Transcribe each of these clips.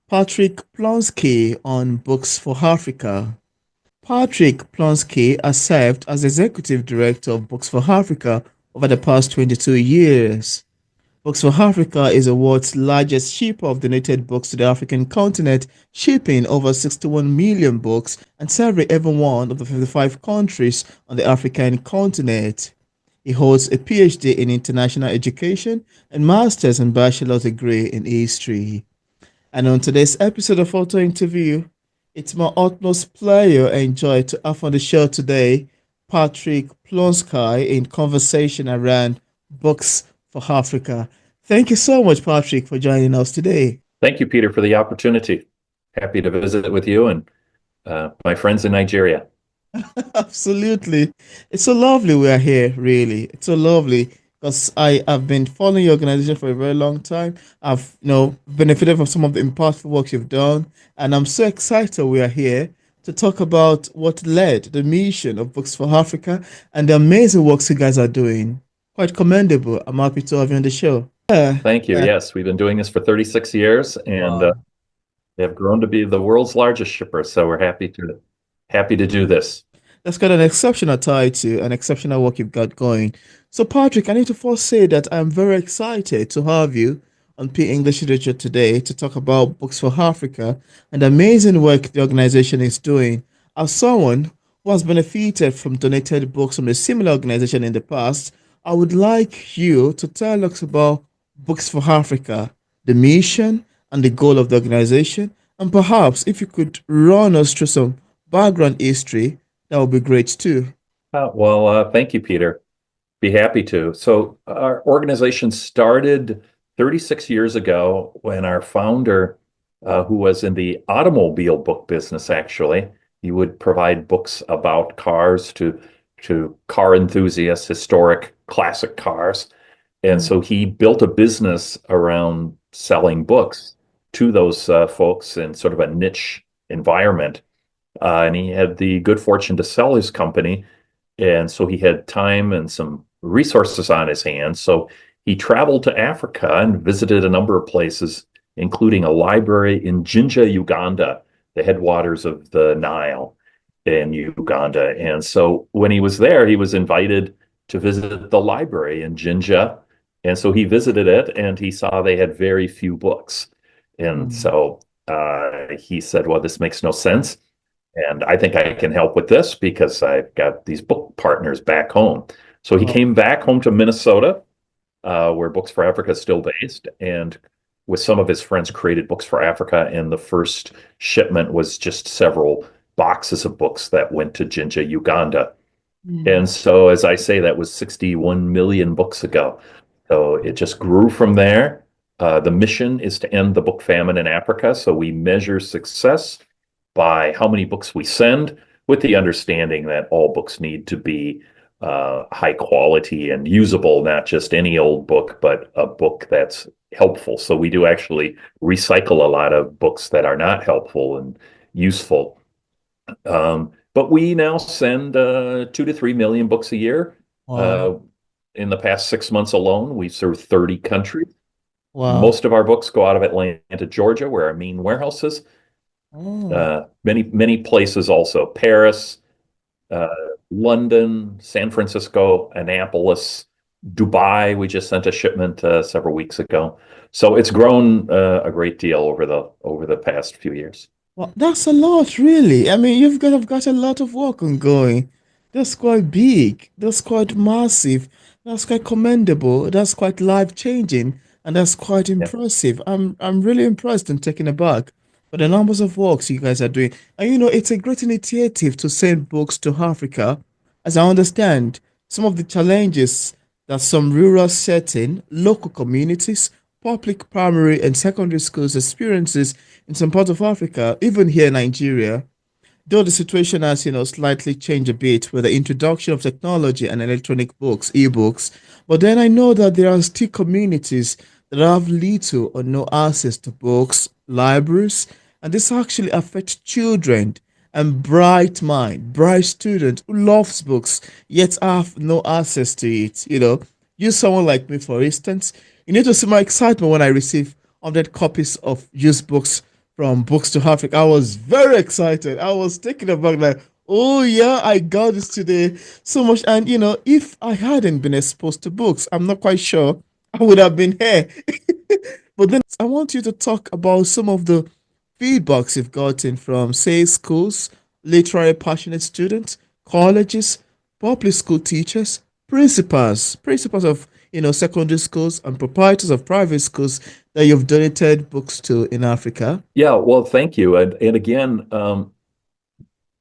Patrick Plonski on Books for Africa. Patrick Plonski has served as Executive Director of Books for Africa over the past 22 years. Books for Africa is the world's largest shipper of donated books to the African continent, shipping over 61 million books and serving every one of the 55 countries on the African continent. He holds a PhD in international education and master's and bachelor's degree in history. And on today's episode of Auto Interview, it's my utmost pleasure and joy to have on the show today Patrick Plonski in conversation around books for Africa. Thank you so much, Patrick, for joining us today. Thank you, Peter, for the opportunity. Happy to visit with you and my friends in Nigeria. Absolutely. It's so lovely we are here, really. It's so lovely because I have been following your organization for a very long time. I've, benefited from some of the impactful work you've done, and I'm so excited we are here to talk about what led the mission of Books for Africa and the amazing works you guys are doing. Quite commendable. I'm happy to have you on the show. Yeah, Thank you. yeah. Yes, we've been doing this for 36 years and Wow. they have grown to be the world's largest shipper. So we're happy to do this. That's got an exceptional title, an exceptional work you've got going. So, Patrick, I need to first say that I'm very excited to have you on P English Literature today to talk about Books for Africa and the amazing work the organization is doing. As someone who has benefited from donated books from a similar organization in the past, I would like you to tell us about Books for Africa, the mission and the goal of the organization, and perhaps if you could run us through some background history, that would be great too. Thank you, Peter. Be happy to. So our organization started 36 years ago when our founder, who was in the automobile book business, actually, he would provide books about cars to car enthusiasts, historic classic cars. And Mm. so he built a business around selling books to those folks in sort of a niche environment. And he had the good fortune to sell his company. And so he had time and some resources on his hands. So he traveled to Africa and visited a number of places, including a library in Jinja, Uganda, the headwaters of the Nile in Uganda. And so when he was there, he was invited to visit the library in Jinja. And so he visited it and he saw they had very few books. And Mm. so he said, well, this makes no sense. And I think I can help with this because I've got these book partners back home. So he Wow. came back home to Minnesota, where Books for Africa is still based, and with some of his friends created Books for Africa. And the first shipment was just several boxes of books that went to Jinja, Uganda. Mm. And so, as I say, that was 61 million books ago. So it just grew from there. The mission is to end the book famine in Africa. So we measure success by how many books we send, with the understanding that all books need to be high quality and usable, not just any old book, but a book that's helpful. So we do actually recycle a lot of books that are not helpful and useful. But we now send 2 to 3 million books a year. Wow. Uh, in the past 6 months alone, we've served 30 countries. Wow. Most of our books go out of Atlanta, Georgia, where our main warehouse is. Oh. Many places also, Paris, uh, London, San Francisco, Annapolis, Dubai. We just sent a shipment several weeks ago. So it's grown a great deal over the past few years. Well, that's a lot, really. I mean, have got a lot of work ongoing. That's quite big. That's quite massive. That's quite commendable. That's quite life-changing, and that's quite Yeah. impressive. I'm really impressed and taken aback by the numbers of works you guys are doing. And it's a great initiative to send books to Africa. As I understand, some of the challenges that some rural setting, local communities, public primary and secondary schools experiences in some parts of Africa, even here in Nigeria, though the situation has, slightly changed a bit with the introduction of technology and electronic books, e-books, but then I know that there are still communities that have little or no access to books, libraries, and this actually affects children and bright students who loves books yet have no access to it. Use someone like me, for instance. You need to see my excitement when I receive 100 copies of used books from Books to Africa. I was very excited. I was thinking about like, oh yeah, I got this today so much. And if I hadn't been exposed to books, I'm not quite sure I would have been here. But then I want you to talk about some of the feedbacks you've gotten from, say, schools, literary passionate students, colleges, public school teachers, principals of secondary schools and proprietors of private schools that you've donated books to in Africa. Yeah, well, thank you. And again,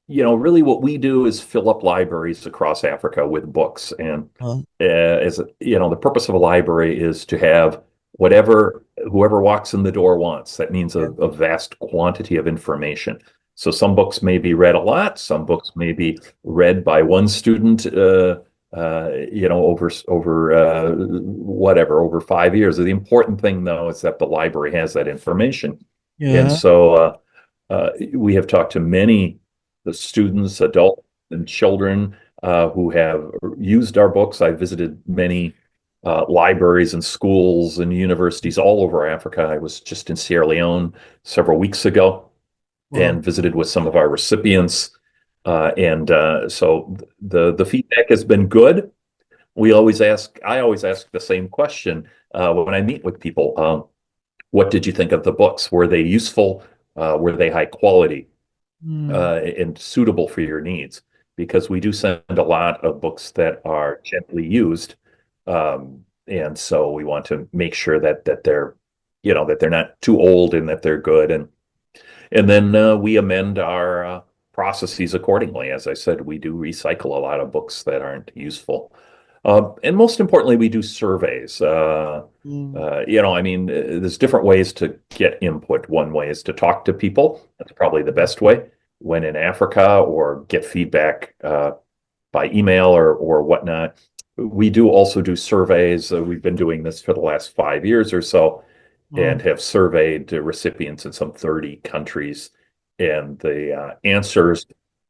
really what we do is fill up libraries across Africa with books. And Uh, the purpose of a library is to have whoever walks in the door wants. That means yeah. a vast quantity of information. So some books may be read a lot, some books may be read by one student, over 5 years. The important thing, though, is that the library has that information. And Yeah. so we have talked to many the students, adults, and children who have used our books. I visited many libraries and schools and universities all over Africa. I was just in Sierra Leone several weeks ago Wow. and visited with some of our recipients. So the feedback has been good. I always ask the same question when I meet with people. What did you think of the books? Were they useful? Were they high quality? Hmm. And suitable for your needs because we do send a lot of books that are gently used. And so we want to make sure that they're not too old and that they're good. And then we amend our processes accordingly. As I said, we do recycle a lot of books that aren't useful. And most importantly, we do surveys. Hmm. I mean, there's different ways to get input. One way is to talk to people. That's probably the best way when in Africa or get feedback by email or whatnot. We do also do surveys. We've been doing this for the last 5 years or so Wow. and have surveyed recipients in some 30 countries. And the answers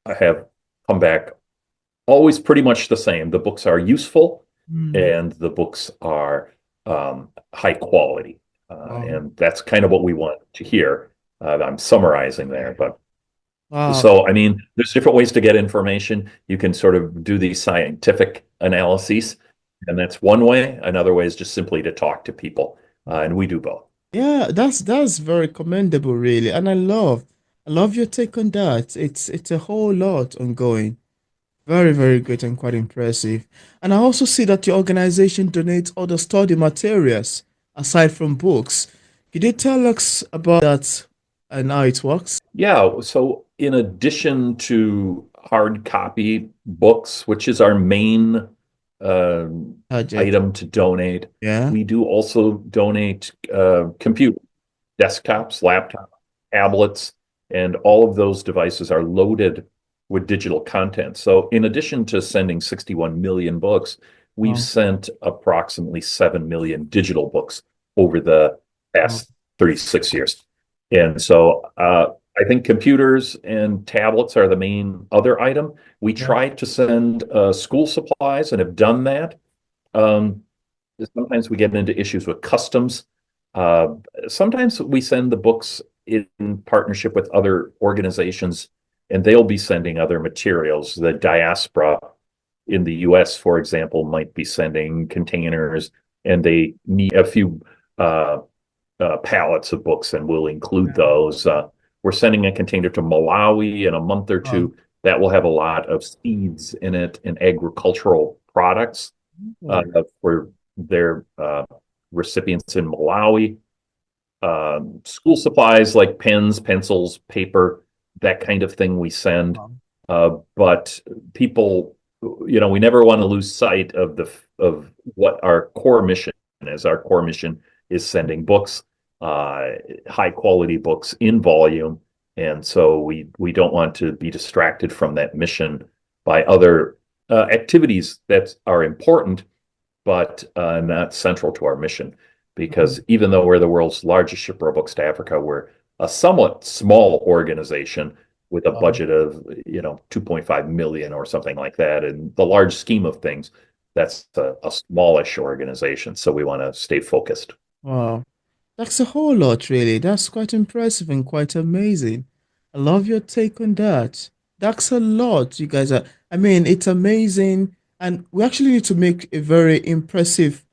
have come back always pretty much the same. The books are useful Hmm. and the books are high quality. Wow. And that's kind of what we want to hear. I'm summarizing there, but Wow. so I mean, there's different ways to get information. You can sort of do these scientific analyses, and that's one way. Another way is just simply to talk to people, and we do both. Yeah, that's very commendable, really. And I love your take on that. It's a whole lot ongoing. Very, very great and quite impressive. And I also see that your organization donates other study materials aside from books. Could you tell us about that and how it works? Yeah, so in addition to hard copy books, which is our main uh, Project. item to donate, Yeah. we do also donate computers, desktops, laptops, tablets, and all of those devices are loaded with digital content. So in addition to sending 61 million books, we've Wow. sent approximately 7 million digital books over the Wow. past 36 years. And so I think computers and tablets are the main other item. We Yeah. try to send school supplies and have done that. Um, Sometimes we get into issues with customs. Uh, Sometimes we send the books in partnership with other organizations, and they'll be sending other materials. The diaspora in the US, for example, might be sending containers, and they need a few uh, pallets of books, and we'll include Yeah. those. We're sending a container to Malawi in a month or Wow. two. That will have a lot of seeds in it and agricultural products Wow. for their recipients in Malawi. School supplies like pens, pencils, paper, that kind of thing we send. Wow. But people, we never want to lose sight of what our core mission is. Our core mission is sending books, uh, high quality books in volume, and so we don't want to be distracted from that mission by other activities that are important but not central to our mission. Wow. Because even though we're the world's largest shipper of books to Africa, we're a somewhat small organization with a Wow. budget of 2.5 million or something like that. In the large scheme of things, that's a smallish organization. So we want to stay focused. Wow. That's a whole lot, really. That's quite impressive and quite amazing. I love your take on that. That's a lot, you guys are. I mean, it's amazing. And we actually need to make a very impressive,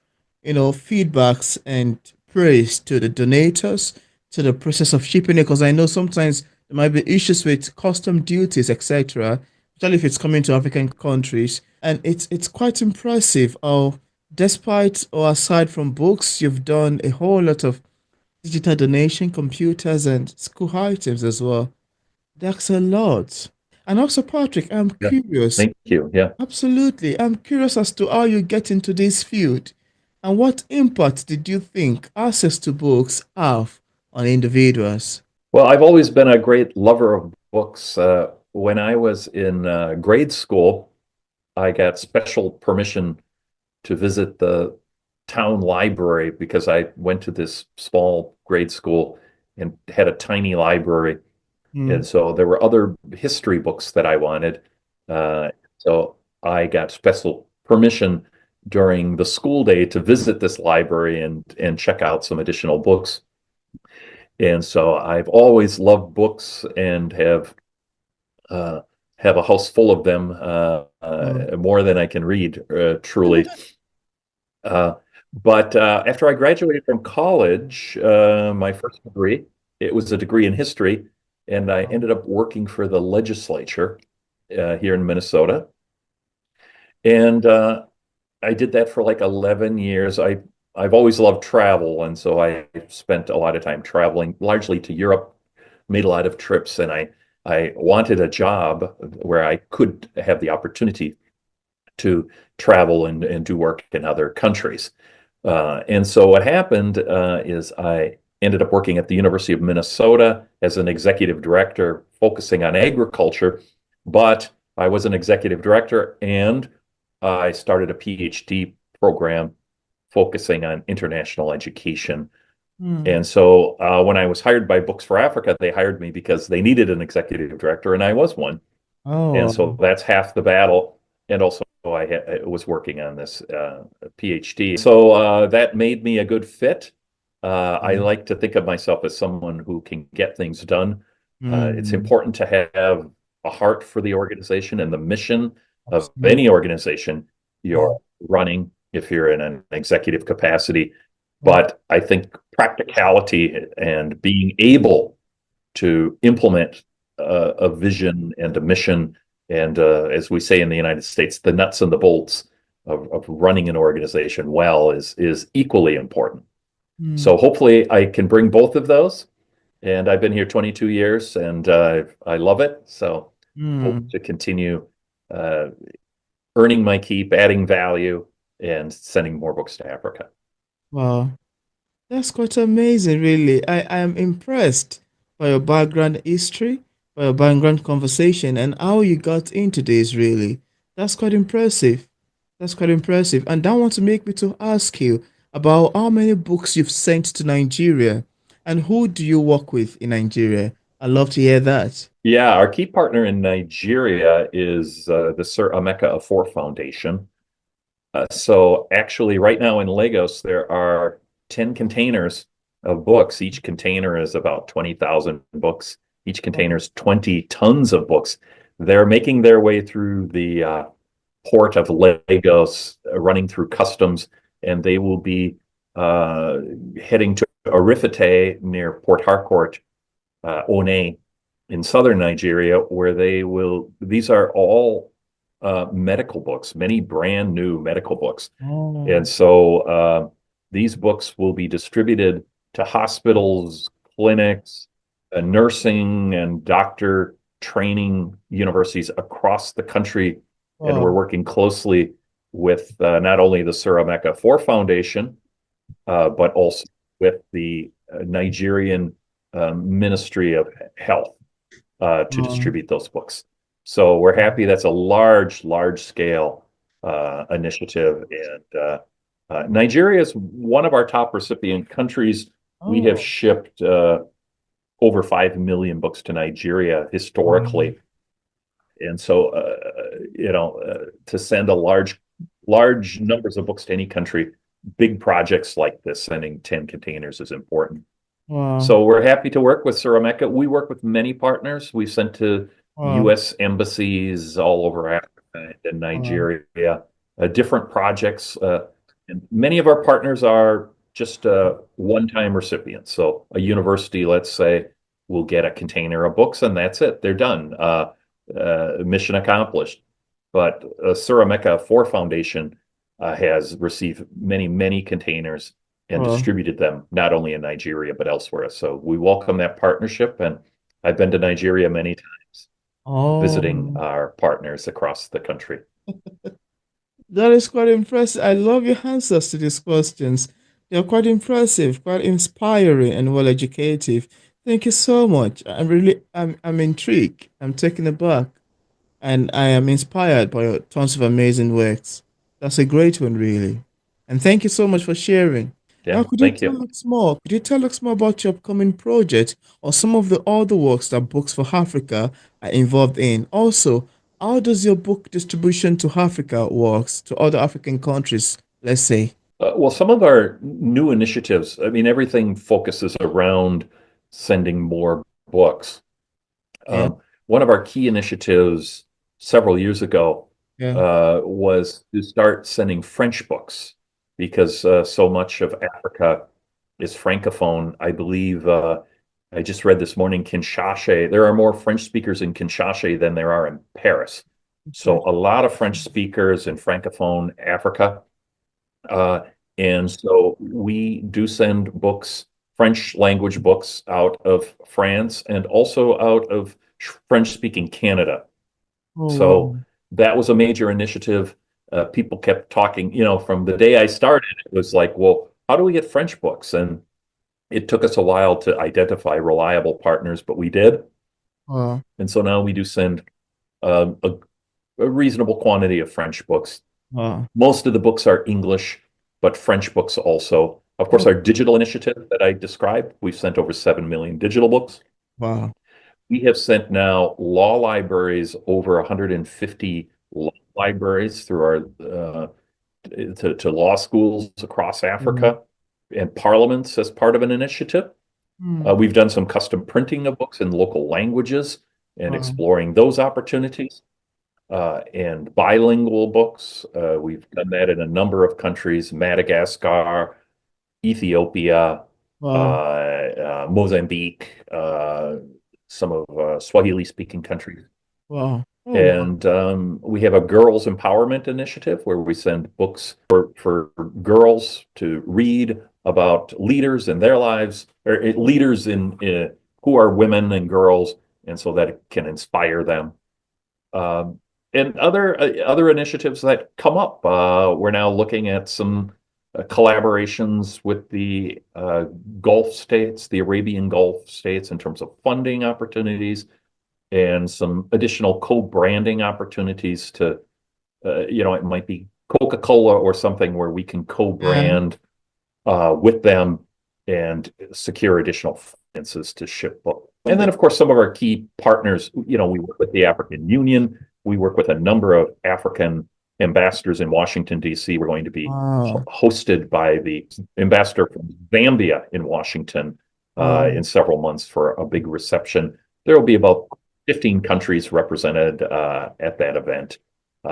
feedbacks and praise to the donators, to the process of shipping it, because I know sometimes there might be issues with custom duties, etc., especially if it's coming to African countries. And it's quite impressive how, despite or aside from books, you've done a whole lot of digital donation, computers, and school items as well. That's a lot. And also, Patrick, I'm Yeah. curious. Thank you. Yeah. Absolutely. I'm curious as to how you get into this field and what impact did you think access to books have on individuals? Well, I've always been a great lover of books. When I was in grade school, I got special permission to visit the town library because I went to this small grade school and had a tiny library. Hmm. And so there were other history books that I wanted. Uh, so I got special permission during the school day to visit this library and check out some additional books. And so I've always loved books and uh, have a house full of them, Oh. more than I can read, And truly. Uh, but after I graduated from college, my first degree, it was a degree in history, and I ended up working for the legislature here in Minnesota. And I did that for like 11 years. I've always loved travel, and so I spent a lot of time traveling, largely to Europe, made a lot of trips, and I wanted a job where I could have the opportunity to travel and do work in other countries. And so what happened is I ended up working at the University of Minnesota as an executive director, focusing on agriculture. But I was an executive director and I started a PhD program focusing on international education. Hmm. And so when I was hired by Books for Africa, they hired me because they needed an executive director, and I was one. And Oh. so that's half the battle. And also, I was working on this PhD. So that made me a good fit. I like to think of myself as someone who can get things done. It's Hmm. important to have a heart for the organization and the mission of Absolutely. any organization Yeah. you're running if you're in an executive capacity. Oh. But I think practicality and being able to implement a vision and a mission, and as we say in the United States, the nuts and the bolts of running an organization well is equally important. Hmm. So hopefully I can bring both of those. And I've been here 22 years, and I love it. So hope Hmm. to continue uh, earning my keep, adding value, and sending more books to Africa. Wow. That's quite amazing, really. I am impressed by your background history, by your background conversation, and how you got into this, really. That's quite impressive. That's quite impressive. And that want to make me to ask you about how many books you've sent to Nigeria and who do you work with in Nigeria? I'd love to hear that. Yeah, our key partner in Nigeria is the Sir Emeka Afor Foundation. So actually, right now in Lagos, there are 10 containers of books. Each container is about 20,000 books. Each container is 20 tons of books. They're making their way through the port of Lagos, running through customs, and they will be uh, heading to Orifite near Port Harcourt, One, in southern Nigeria, where these are all medical books, many brand new medical books. And Oh, so these books will be distributed to hospitals, clinics, nursing and doctor training universities across the country. And we're wow. working closely with not only the Sir Emeka Four Foundation, but also with the Nigerian Ministry of Health to Um, distribute those books. So we're happy that's a large scale initiative. And Nigeria is one of our top recipient countries. We have oh, shipped over 5 million books to Nigeria wow. historically. And so, to send large numbers of books to any country big projects like this, sending 10 containers is important. Wow. So we're happy to work with Surameka. We work with many partners. We've sent to Wow. U.S. embassies all over Africa and Wow. Nigeria, different projects. And many of our partners are just one-time recipients. So a university, let's say, will get a container of books and that's it. They're done. Mission accomplished. But Surameka 4 Foundation has received many, many containers and Wow. distributed them not only in Nigeria but elsewhere. So we welcome that partnership, and I've been to Nigeria many times, visiting Oh. our partners across the country. That is quite impressive. I love your answers to these questions. They're quite impressive, quite inspiring, and well educative. Thank you so much. I'm intrigued. I'm taken aback, and I am inspired by your tons of amazing works. That's a great one, really. And thank you so much for sharing. Now, Yeah, thank you. Could you tell us more about your upcoming project or some of the other works that Books for Africa are involved in? Also, how does your book distribution to Africa works to other African countries, let's say? Well, some of our new initiatives, I mean, everything focuses around sending more books. Yeah, One of our key initiatives several years ago yeah. was to start sending French books because so much of Africa is francophone. I believe I just read this morning Kinshasa. There are more French speakers in Kinshasa than there are in Paris. So Okay. a lot of French speakers in francophone Africa. Uh, and so we do send books, French language books out of France and also out of French-speaking Canada. Oh, wow. So that was a major initiative. People kept talking, from the day I started, it was like, well, how do we get French books? And it took us a while to identify reliable partners, but we did. Wow. And so now we do send a reasonable quantity of French books. Wow. Most of the books are English, but French books also. Of course, Oh, our digital initiative that I described, we've sent over 7 million digital books. wow. We have sent now law libraries over 150 law libraries through our to law schools across Mm, Africa and parliaments as part of an initiative. mm, We've done some custom printing of books in local languages and wow. exploring those opportunities and bilingual books. We've done that in a number of countries, Madagascar, Ethiopia, Wow. Mozambique, some of Swahili speaking countries. Wow. Oh, wow. And we have a girls empowerment initiative where we send books for girls to read about leaders in their lives, or leaders in who are women and girls, and so that it can inspire them. Um, and other initiatives that come up. We're now looking at some collaborations with the Gulf states, the Arabian Gulf states, in terms of funding opportunities and some additional co-branding opportunities to, it might be Coca-Cola or something where we can Yeah. co-brand with them and secure additional finances to ship books. And then, of course, some of our key partners, we work with the African Union. We work with a number of African ambassadors in Washington, D.C. We're going to be Wow. hosted by the ambassador from Zambia in Washington Wow. in several months for a big reception. There will be about 15 countries represented at that event.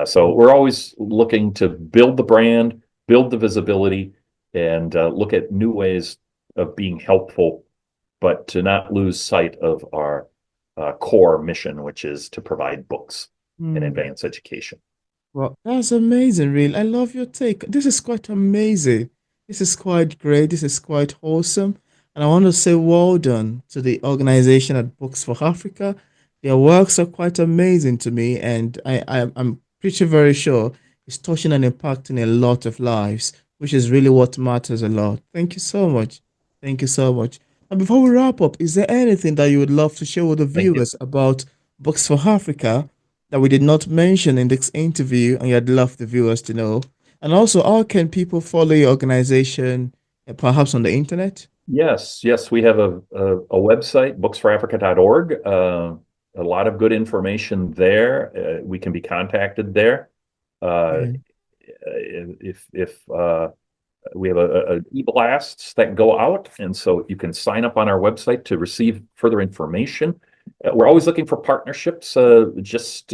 So we're always looking to build the brand, build the visibility, and look at new ways of being helpful, but to not lose sight of our core mission, which is to provide books and Mm. advance education. Well, that's amazing, really. I love your take. This is quite amazing. This is quite great. This is quite wholesome. And I want to say well done to the organization at Books for Africa. Their works are quite amazing to me, and I'm pretty very sure it's touching and impacting a lot of lives, which is really what matters a lot. Thank you so much. Thank you so much. And before we wrap up, is there anything that you would love to share with the Thank you. viewers about Books for Africa that we did not mention in this interview and you'd love the viewers to know? And also, how can people follow your organization, perhaps on the internet? Yes, we have a website, booksforafrica.org. A lot of good information there. We can be contacted there. Uh, Yeah. if We have a e-blasts that go out, and so you can sign up on our website to receive further information. We're always looking for partnerships. Just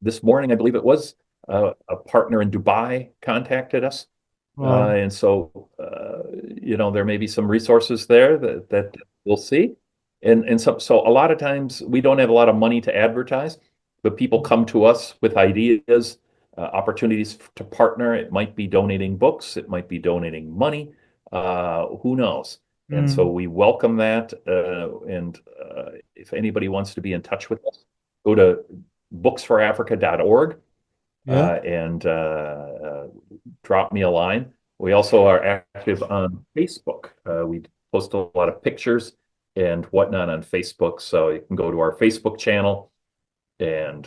this morning, I believe it was, a partner in Dubai contacted us. Wow. And so, there may be some resources there that we'll see. And so a lot of times we don't have a lot of money to advertise, but people come to us with ideas, opportunities to partner. It might be donating books, it might be donating money, who knows? And so Mm. we welcome that. And if anybody wants to be in touch with us, go to booksforafrica.org Yeah. and drop me a line. We also are active on Facebook. We post a lot of pictures and whatnot on Facebook. So you can go to our Facebook channel and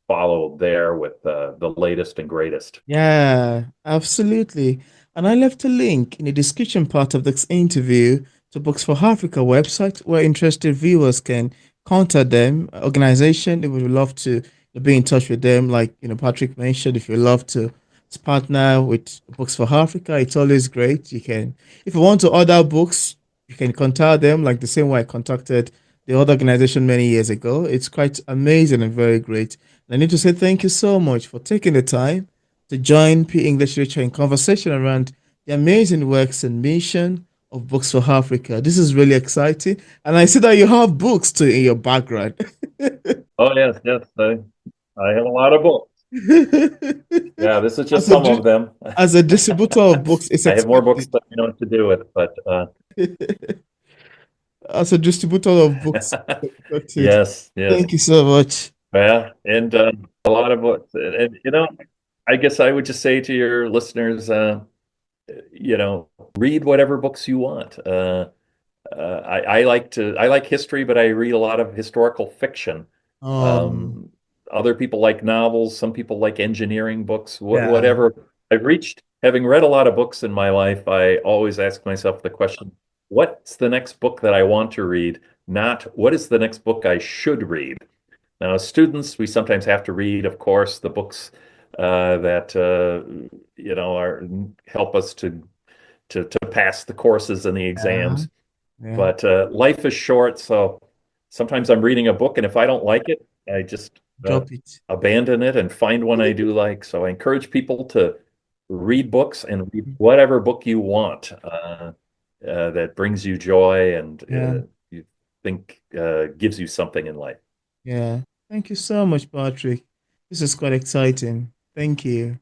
follow there with the latest and greatest. Yeah, absolutely. And I left a link in the description part of this interview to Books for Africa website where interested viewers can contact them, organization. They would love to be in touch with them. Like, Patrick mentioned, if you love to partner with Books for Africa, it's always great. You can, if you want to order books, you can contact them like the same way I contacted the other organization many years ago. It's quite amazing and very great. I need to say thank you so much for taking the time to join P English Literature in conversation around the amazing works and mission of Books for Africa. This is really exciting. And I see that you have books too in your background. Oh, yes, yes. I have a lot of books. Yeah, this is just As a, some of them. as a distributor of books, it's I have more books expected. than I know what to do with, but As a distributor of books, it's expected. yes, yes. Thank you so much. Yeah, and a lot of books. And, I guess I would just say to your listeners, read whatever books you want. I like history, but I read a lot of historical fiction. Um, Um, Other people like novels. Some people like engineering books. yeah, Whatever. Having read a lot of books in my life, I always ask myself the question, what's the next book that I want to read? Not what is the next book I should read? Now, as students, we sometimes have to read, of course, the books that are help us to pass the courses and the yeah, exams. yeah. But life is short, so sometimes I'm reading a book, and if I don't like it, I just Drop it. abandon it and find one I do like. So I encourage people to read books and read whatever book you want that brings you joy and Yeah, you think gives you something in life. yeah. Thank you so much, Patrick. This is quite exciting. Thank you.